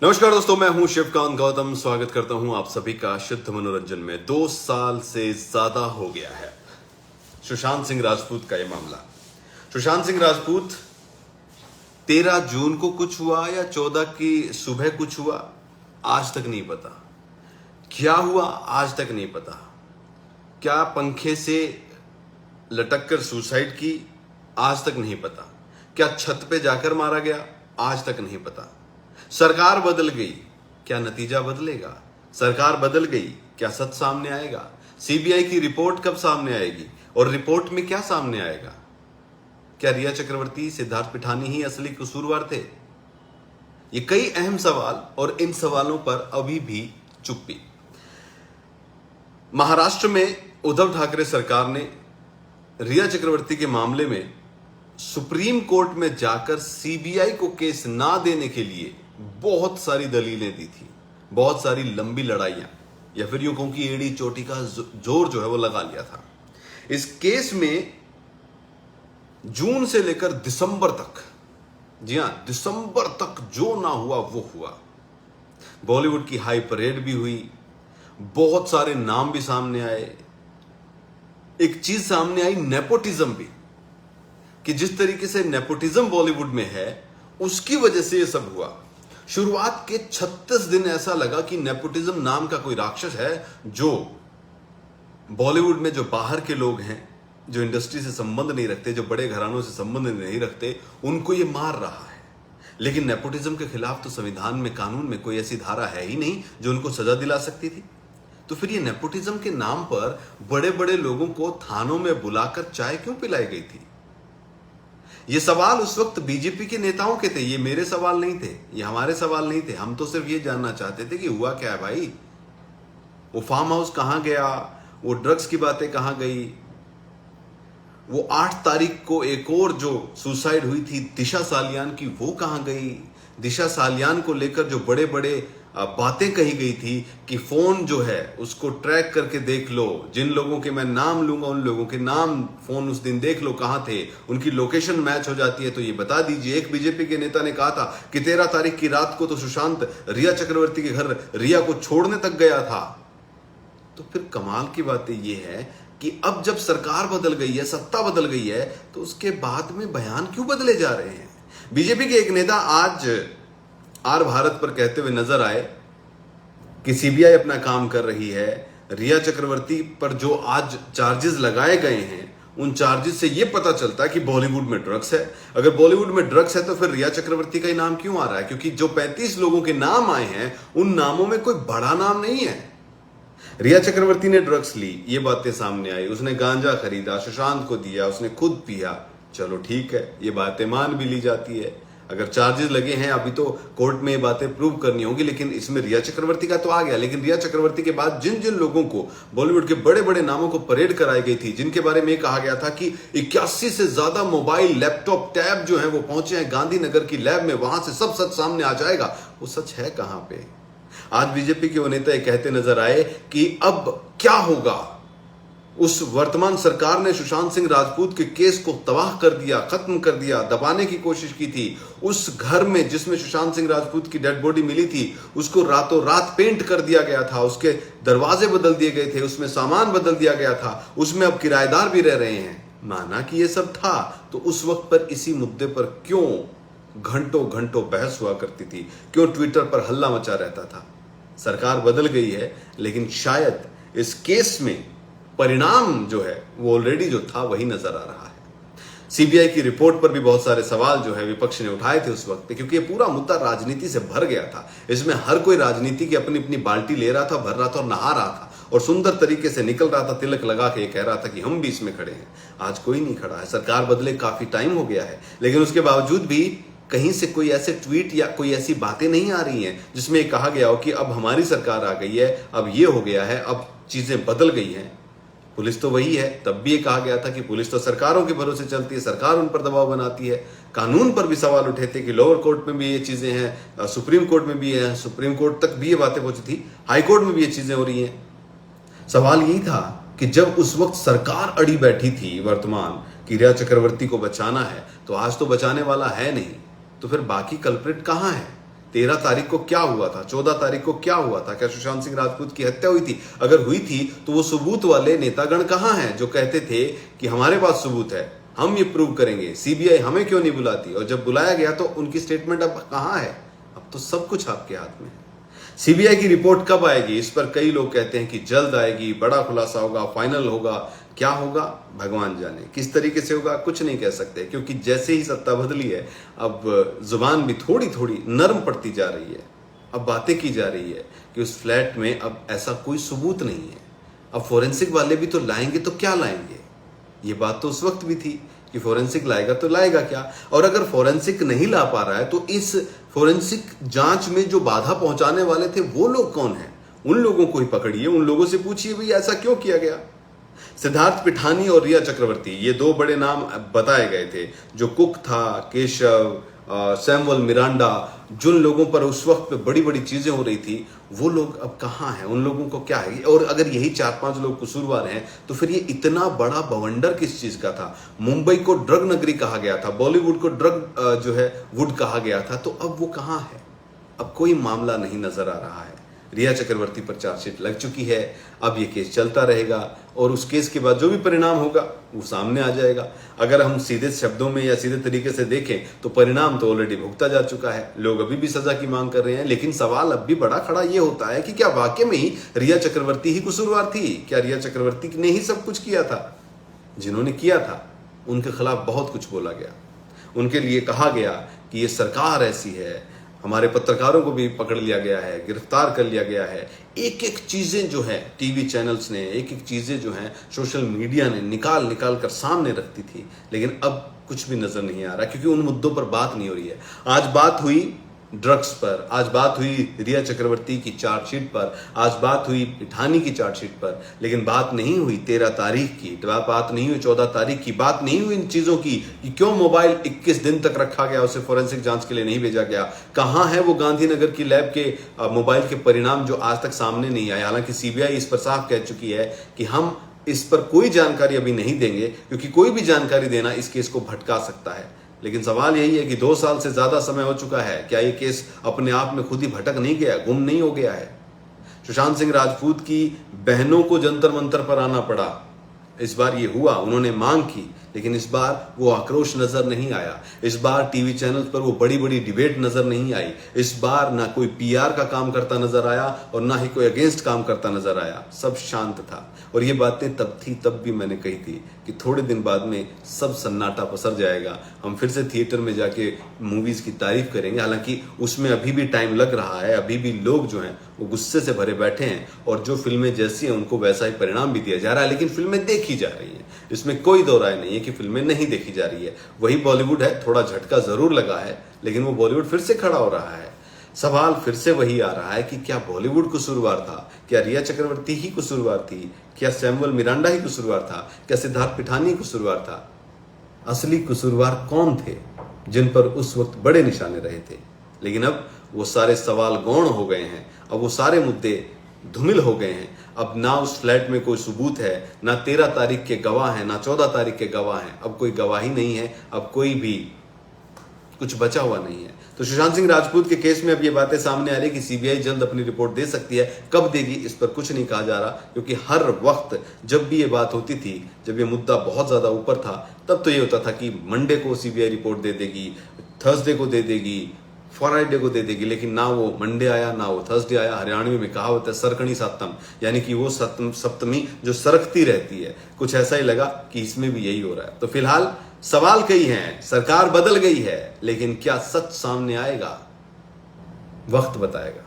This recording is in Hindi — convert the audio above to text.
नमस्कार दोस्तों, मैं हूं शिवकांत गौतम। स्वागत करता हूं आप सभी का शुद्ध मनोरंजन में। 2 साल से ज्यादा हो गया है सुशांत सिंह राजपूत का यह मामला। सुशांत सिंह राजपूत 13 जून को कुछ हुआ या 14 की सुबह कुछ हुआ, आज तक नहीं पता। क्या हुआ आज तक नहीं पता। क्या पंखे से लटक कर सुसाइड की, आज तक नहीं पता। क्या छत पे जाकर मारा गया, आज तक नहीं पता। सरकार बदल गई, क्या नतीजा बदलेगा। सरकार बदल गई, क्या सच सामने आएगा। सीबीआई की रिपोर्ट कब सामने आएगी और रिपोर्ट में क्या सामने आएगा। क्या रिया चक्रवर्ती, सिद्धार्थ पिठानी ही असली कसूरवार थे। ये कई अहम सवाल, और इन सवालों पर अभी भी चुप्पी। महाराष्ट्र में उद्धव ठाकरे सरकार ने रिया चक्रवर्ती के मामले में सुप्रीम कोर्ट में जाकर सीबीआई को केस ना देने के लिए बहुत सारी दलीलें दी थी, बहुत सारी लंबी लड़ाइयां, या फिर यूं कहूं कि एड़ी चोटी का जोर जो है वो लगा लिया था। इस केस में जून से लेकर दिसंबर तक, जी हां, दिसंबर तक जो ना हुआ वो हुआ। बॉलीवुड की हाई परेड भी हुई, बहुत सारे नाम भी सामने आए। एक चीज सामने आई, नेपोटिज्म भी, कि जिस तरीके से नेपोटिज्म बॉलीवुड में है उसकी वजह से यह सब हुआ। शुरुआत के 36 दिन ऐसा लगा कि नेपोटिज्म नाम का कोई राक्षस है जो बॉलीवुड में, जो बाहर के लोग हैं, जो इंडस्ट्री से संबंध नहीं रखते, जो बड़े घरानों से संबंध नहीं रखते, उनको ये मार रहा है। लेकिन नेपोटिज्म के खिलाफ तो संविधान में, कानून में कोई ऐसी धारा है ही नहीं जो उनको सजा दिला सकती थी। तो फिर ये नेपोटिज्म के नाम पर बड़े बड़े लोगों को थानों में बुलाकर चाय क्यों पिलाई गई थी। ये सवाल उस वक्त बीजेपी के नेताओं के थे, ये मेरे सवाल नहीं थे, ये हमारे सवाल नहीं थे। हम तो सिर्फ ये जानना चाहते थे कि हुआ क्या है भाई। वो फार्म हाउस कहां गया, वो ड्रग्स की बातें कहां गई, वो 8 तारीख को एक और जो सुसाइड हुई थी दिशा सालियान की, वो कहां गई। दिशा सालियान को लेकर जो बड़े बड़े बातें कही गई थी कि फोन जो है उसको ट्रैक करके देख लो, जिन लोगों के मैं नाम लूंगा उन लोगों के नाम, फोन उस दिन देख लो कहां थे, उनकी लोकेशन मैच हो जाती है तो ये बता दीजिए। एक बीजेपी के नेता ने कहा था कि 13 तारीख की रात को तो सुशांत रिया चक्रवर्ती के घर रिया को छोड़ने तक गया था। तो फिर कमाल की बात ये है कि अब जब सरकार बदल गई है, सत्ता बदल गई है, तो उसके बाद में बयान क्यों बदले जा रहे हैं। बीजेपी के एक नेता आज आर भारत पर कहते हुए नजर आए कि सीबीआई अपना काम कर रही है। रिया चक्रवर्ती पर जो आज चार्जेस लगाए गए हैं, उन चार्जेस से यह पता चलता है कि बॉलीवुड में ड्रग्स है। अगर बॉलीवुड में ड्रग्स है तो फिर रिया चक्रवर्ती का ही नाम क्यों आ रहा है, क्योंकि जो 35 लोगों के नाम आए हैं उन नामों में कोई बड़ा नाम नहीं है। रिया चक्रवर्ती ने ड्रग्स ली, ये बातें सामने आई। उसने गांजा खरीदा, सुशांत को दिया, उसने खुद पिया, चलो ठीक है, ये बातें मान भी ली जाती है। अगर चार्जेस लगे हैं, अभी तो कोर्ट में ये बातें प्रूव करनी होंगी, लेकिन इसमें रिया चक्रवर्ती का तो आ गया। लेकिन रिया चक्रवर्ती के बाद जिन जिन लोगों को, बॉलीवुड के बड़े बड़े नामों को परेड कराई गई थी, जिनके बारे में कहा गया था कि 81 से ज्यादा मोबाइल, लैपटॉप, टैब जो है वो पहुंचे हैं गांधीनगर की लैब में, वहां से सब सच सामने आ जाएगा, वो सच है कहां पे। आज बीजेपी के वो नेता ये कहते नजर आए कि अब क्या होगा। उस वर्तमान सरकार ने सुशांत सिंह राजपूत के केस को तबाह कर दिया, खत्म कर दिया, दबाने की कोशिश की थी। उस घर में जिसमें सुशांत सिंह राजपूत की डेड बॉडी मिली थी, उसको रातों रात पेंट कर दिया गया था, उसके दरवाजे बदल दिए गए थे, उसमें सामान बदल दिया गया था, उसमें अब किराएदार भी रह रहे हैं। माना कि यह सब था, तो उस वक्त पर इसी मुद्दे पर क्यों घंटों घंटों बहस हुआ करती थी, क्यों ट्विटर पर हल्ला मचा रहता था। सरकार बदल गई है, लेकिन शायद इस केस में परिणाम जो है वो ऑलरेडी जो था वही नजर आ रहा है। सीबीआई की रिपोर्ट पर भी बहुत सारे सवाल जो है विपक्ष ने उठाए थे उस वक्त पे, क्योंकि ये पूरा मुद्दा राजनीति से भर गया था। इसमें हर कोई राजनीति की अपनी अपनी बाल्टी ले रहा था, भर रहा था और नहा रहा था, और सुंदर तरीके से निकल रहा था, तिलक लगा के कह रहा था कि हम भी इसमें खड़े हैं। आज कोई नहीं खड़ा है। सरकार बदले काफी टाइम हो गया है, लेकिन उसके बावजूद भी कहीं से कोई ऐसे ट्वीट या कोई ऐसी बातें नहीं आ रही हैं जिसमें कहा गया हो कि अब हमारी सरकार आ गई है, अब ये हो गया है, अब चीजें बदल गई हैं। पुलिस तो वही है। तब भी ये कहा गया था कि पुलिस तो सरकारों के भरोसे चलती है, सरकार उन पर दबाव बनाती है। कानून पर भी सवाल उठे थे कि लोअर कोर्ट में भी ये चीजें हैं, सुप्रीम कोर्ट में भी है, सुप्रीम कोर्ट तक भी ये बातें पहुंची थी, हाई कोर्ट में भी ये चीजें हो रही हैं। सवाल यही था कि जब उस वक्त सरकार अड़ी बैठी थी वर्तमान कि रिया चक्रवर्ती को बचाना है, तो आज तो बचाने वाला है नहीं, तो फिर बाकी कल्प्रिट कहां है? 13 तारीख को क्या हुआ था, 14 तारीख को क्या हुआ था, क्या सुशांत सिंह राजपूत की हत्या हुई थी? अगर हुई थी तो वो सबूत वाले नेतागण कहां हैं जो कहते थे कि हमारे पास सबूत है, हम ये प्रूव करेंगे, सीबीआई हमें क्यों नहीं बुलाती? और जब बुलाया गया तो उनकी स्टेटमेंट अब कहां है? अब तो सब कुछ आपके हाथ में है। सीबीआई की रिपोर्ट कब आएगी? इस पर कई लोग कहते हैं कि जल्द आएगी, बड़ा खुलासा होगा, फाइनल होगा। क्या होगा भगवान जाने, किस तरीके से होगा कुछ नहीं कह सकते, क्योंकि जैसे ही सत्ता बदली है अब जुबान भी थोड़ी थोड़ी नरम पड़ती जा रही है। अब बातें की जा रही है कि उस फ्लैट में अब ऐसा कोई सबूत नहीं है। अब फोरेंसिक वाले भी तो लाएंगे, तो क्या लाएंगे? ये बात तो उस वक्त भी थी कि फोरेंसिक लाएगा तो लाएगा क्या, और अगर फोरेंसिक नहीं ला पा रहा है तो इस फोरेंसिक जांच में जो बाधा पहुंचाने वाले थे वो लोग कौन हैं? उन लोगों को ही पकड़िए, उन लोगों से पूछिए भाई ऐसा क्यों किया गया। सिद्धार्थ पिठानी और रिया चक्रवर्ती, ये दो बड़े नाम बताए गए थे। जो कुक था, केशव, सैमुअल मिरांडा, जिन लोगों पर उस वक्त पे बड़ी बड़ी चीजें हो रही थी, वो लोग अब कहां हैं? उन लोगों को क्या है? और अगर यही 4-5 लोग कसूरवार हैं तो फिर ये इतना बड़ा बवंडर किस चीज का था? मुंबई को ड्रग नगरी कहा गया था, बॉलीवुड को ड्रग जो है वुड कहा गया था, तो अब वो कहां है? अब कोई मामला नहीं नजर आ रहा है। रिया चक्रवर्ती पर चार्जशीट लग चुकी है, अब ये केस चलता रहेगा और उस केस के बाद जो भी परिणाम होगा वो सामने आ जाएगा। अगर हम सीधे शब्दों में या सीधे तरीके से देखें तो परिणाम तो ऑलरेडी भुगता जा चुका है, लोग अभी भी सजा की मांग कर रहे हैं। लेकिन सवाल अब भी बड़ा खड़ा ये होता है कि क्या वाकई में ही रिया चक्रवर्ती ही कसूरवार थी? क्या रिया चक्रवर्ती ने ही सब कुछ किया था? जिन्होंने किया था उनके खिलाफ बहुत कुछ बोला गया, उनके लिए कहा गया कि ये सरकार ऐसी है, हमारे पत्रकारों को भी पकड़ लिया गया है, गिरफ्तार कर लिया गया है। एक एक चीजें जो है टीवी चैनल्स ने, एक एक चीजें जो हैं सोशल मीडिया ने निकाल निकाल कर सामने रखती थी, लेकिन अब कुछ भी नजर नहीं आ रहा क्योंकि उन मुद्दों पर बात नहीं हो रही है। आज बात हुई ड्रग्स पर, आज बात हुई रिया चक्रवर्ती की चार्जशीट पर, आज बात हुई पिठानी की चार्जशीट पर, लेकिन बात नहीं हुई 13 तारीख की, बात नहीं हुई 14 तारीख की, बात नहीं हुई इन चीजों की कि क्यों मोबाइल 21 दिन तक रखा गया, उसे फोरेंसिक जांच के लिए नहीं भेजा गया। कहां है वो गांधीनगर की लैब के मोबाइल के परिणाम जो आज तक सामने नहीं आए? हालांकि सीबीआई इस पर साफ कह चुकी है कि हम इस पर कोई जानकारी अभी नहीं देंगे, क्योंकि कोई भी जानकारी देना इस केस को भटका सकता है। लेकिन सवाल यही है कि 2 साल से ज्यादा समय हो चुका है, क्या ये केस अपने आप में खुद ही भटक नहीं गया, गुम नहीं हो गया है? सुशांत सिंह राजपूत की बहनों को जंतर मंतर पर आना पड़ा, इस बार ये हुआ, उन्होंने मांग की, लेकिन इस बार वो आक्रोश नजर नहीं आया। इस बार टीवी चैनल पर वो बड़ी बड़ी डिबेट नजर नहीं आई। इस बार ना कोई पीआर का काम करता नजर आया और ना ही कोई अगेंस्ट काम करता नजर आया, सब शांत था। और ये बातें तब थी, तब भी मैंने कही थी कि थोड़े दिन बाद में सब सन्नाटा पसर जाएगा, हम फिर से थिएटर में जाके मूवीज की तारीफ करेंगे। हालांकि उसमें अभी भी टाइम लग रहा है, अभी भी लोग जो हैं वो गुस्से से भरे बैठे हैं और जो फिल्में जैसी हैं उनको वैसा ही परिणाम भी दिया जा रहा है, लेकिन फिल्में देखी जा रही हैं, इसमें कोई दो राय नहीं है कि फिल्में नहीं देखी जा रही है। वही बॉलीवुड है, थोड़ा झटका जरूर लगा है, लेकिन वो बॉलीवुड फिर से खड़ा हो रहा है। सवाल फिर से वही आ रहा है कि क्या बॉलीवुड कसूरवार था? क्या रिया चक्रवर्ती ही कसूरवार थी? क्या सैमुअल मिरांडा ही कसूरवार था? क्या सिद्धार्थ पिठानी कसूरवार था? असली कसूरवार कौन थे जिन पर उस वक्त बड़े निशाने रहे थे? लेकिन अब वो सारे सवाल गौण हो गए हैं, अब वो सारे मुद्दे धूमिल हो गए हैं। अब ना उस फ्लैट में कोई सबूत है, ना 13 तारीख के गवाह हैं, ना 14 तारीख के गवाह हैं। अब कोई गवाही नहीं है, अब कोई भी कुछ बचा हुआ नहीं है। तो सुशांत सिंह राजपूत के केस में अब ये बातें सामने आ रही कि सीबीआई जल्द अपनी रिपोर्ट दे सकती है। कब देगी इस पर कुछ नहीं कहा जा रहा, क्योंकि हर वक्त जब भी ये बात होती थी, जब ये मुद्दा बहुत ज्यादा ऊपर था, तब तो ये होता था कि मंडे को सीबीआई रिपोर्ट दे देगी, थर्सडे को दे देगी, फ्राइडे को दे देगी, लेकिन ना वो मंडे आया ना वो थर्सडे आया। हरियाणवी में कहावत है सरकणी सातम, यानी कि वो सप्तमी जो सरकती रहती है, कुछ ऐसा ही लगा कि इसमें भी यही हो रहा है। तो फिलहाल सवाल कई हैं, सरकार बदल गई है, लेकिन क्या सच सामने आएगा? वक्त बताएगा।